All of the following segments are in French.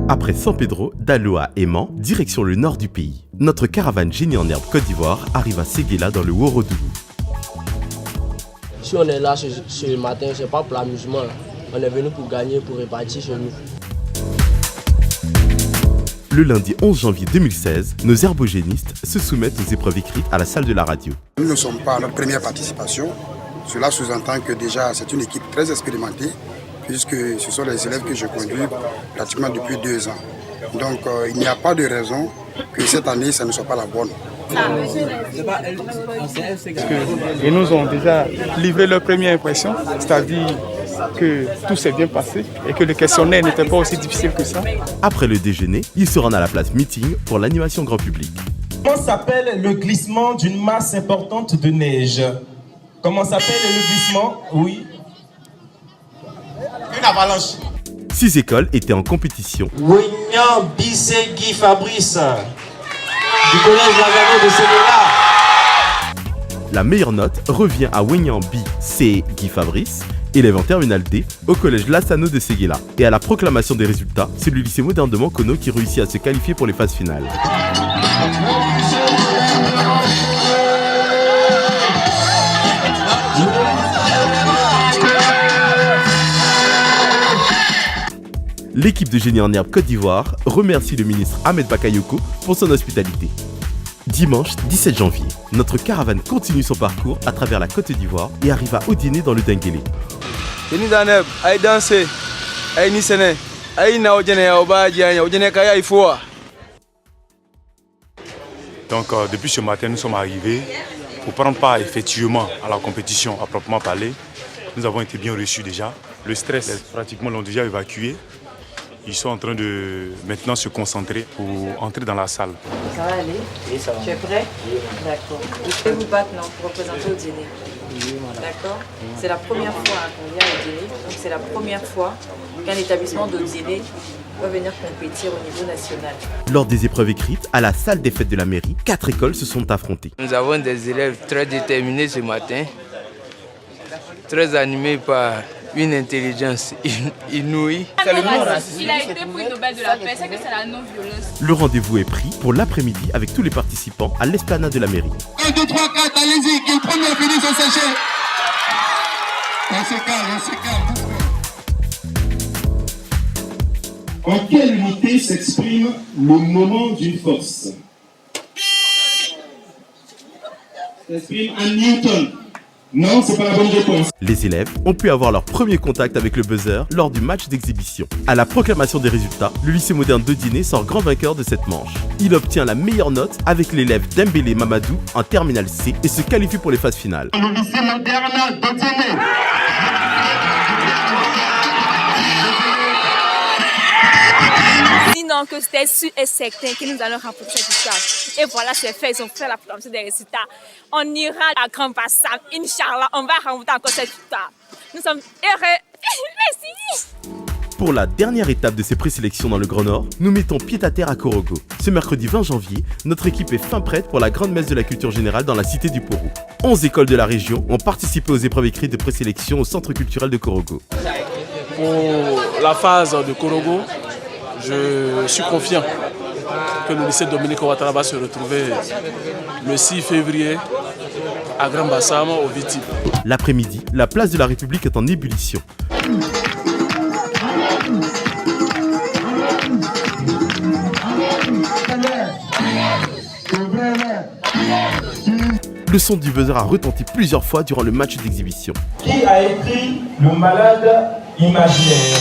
Après San Pedro, Daloa et Mans, direction le nord du pays. Notre caravane Génie en herbe Côte d'Ivoire arrive à Séguéla dans le Worodougou. Si on est là ce matin, c'est pas pour l'amusement. On est venu pour gagner, pour répartir chez nous. Le lundi 11 janvier 2016, nos herbogénistes se soumettent aux épreuves écrites à la salle de la radio. Nous ne sommes pas à notre première participation. Cela sous-entend que déjà c'est une équipe très expérimentée, puisque ce sont les élèves que je conduis pratiquement depuis 2 ans. Donc il n'y a pas de raison que cette année, ça ne soit pas la bonne. Ils nous ont déjà livré leur première impression, c'est-à-dire que tout s'est bien passé et que le questionnaire n'était pas aussi difficile que ça. Après le déjeuner, ils se rendent à la place meeting pour l'animation grand public. Comment s'appelle le glissement d'une masse importante de neige? Comment s'appelle le glissement? Oui. Une avalanche. 6 écoles étaient en compétition. Wenyan Bise Guy Fabrice du collège Lagano de Sénégal. La meilleure note revient à Wenyan B. C. Guy Fabrice, élève en terminale D, au collège Lassano de Séguéla. Et à la proclamation des résultats, c'est le lycée moderne de Mankono qui réussit à se qualifier pour les phases finales. L'équipe de Génie en herbe Côte d'Ivoire remercie le ministre Ahmed Bakayoko pour son hospitalité. Dimanche 17 janvier, notre caravane continue son parcours à travers la Côte d'Ivoire et arrive à Odiéné dans le Denguélé. Donc depuis ce matin, nous sommes arrivés pour prendre part effectivement à la compétition à proprement parler. Nous avons été bien reçus déjà. Le stress, pratiquement, l'ont déjà évacué. Ils sont en train de maintenant se concentrer pour entrer dans la salle. Ça va aller? Oui, ça va. Tu es prêt? Oui. D'accord. Vous pouvez vous battre non, pour représenter Odiéné. Oui, madame. D'accord? C'est la première fois qu'on vient à Odiéné. Donc c'est la première fois qu'un établissement d'Odiéné va venir compétir au niveau national. Lors des épreuves écrites, à la salle des fêtes de la mairie, 4 écoles se sont affrontées. Nous avons des élèves très déterminés ce matin, très animés par une intelligence inouïe. Il a été prix Nobel de la paix, c'est que c'est la non-violence. Le rendez-vous est pris pour l'après-midi avec tous les participants à l'esplanade de la mairie. 1, 2, 3, 4, allez-y, qui est le premier fini son sachet. On se calme. En quelle unité s'exprime le moment d'une force? S'exprime en Newton. Non, c'est pas la bonne réponse. Les élèves ont pu avoir leur premier contact avec le buzzer lors du match d'exhibition. À la proclamation des résultats, le lycée moderne d'Odiéné sort grand vainqueur de cette manche. Il obtient la meilleure note avec l'élève Dembélé Mamadou en terminale C et se qualifie pour les phases finales. Le lycée moderne d'Odiéné. Sinon que c'était sûr et certain que nous allons remporter cette histoire. Et voilà, c'est fait, ils ont fait la proclamation des résultats. On ira à Grand Bassam, Inch'Allah, on va remporter encore cette histoire. Nous sommes heureux. Merci. Pour la dernière étape de ces présélections dans le Grand Nord, nous mettons pied à terre à Korogo. Ce mercredi 20 janvier, notre équipe est fin prête pour la grande messe de la culture générale dans la cité du Poro. 11 écoles de la région ont participé aux épreuves écrites de présélection au centre culturel de Korogo. Pour la phase de Korogo, je suis confiant que le lycée Dominique Ouattara va se retrouver le 6 février à Grand Bassam au Vitib. L'après-midi, la place de la République est en ébullition. Le son du buzzer a retenti plusieurs fois durant le match d'exhibition. Qui a écrit Le malade imaginaire?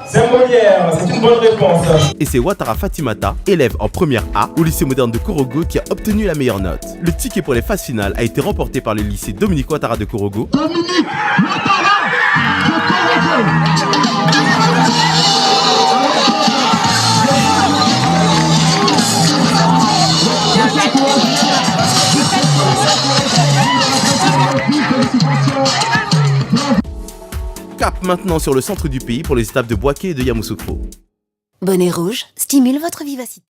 C'est Molière, c'est une bonne réponse. Et c'est Ouattara Fatimata, élève en première A au lycée moderne de Korogo, qui a obtenu la meilleure note. Le ticket pour les phases finales a été remporté par le lycée Dominique Ouattara de Korogo. Dominique Ouattara de Korogo. Cap maintenant sur le centre du pays pour les étapes de Boaké et de Yamoussoukro. Bonnet rouge stimule votre vivacité.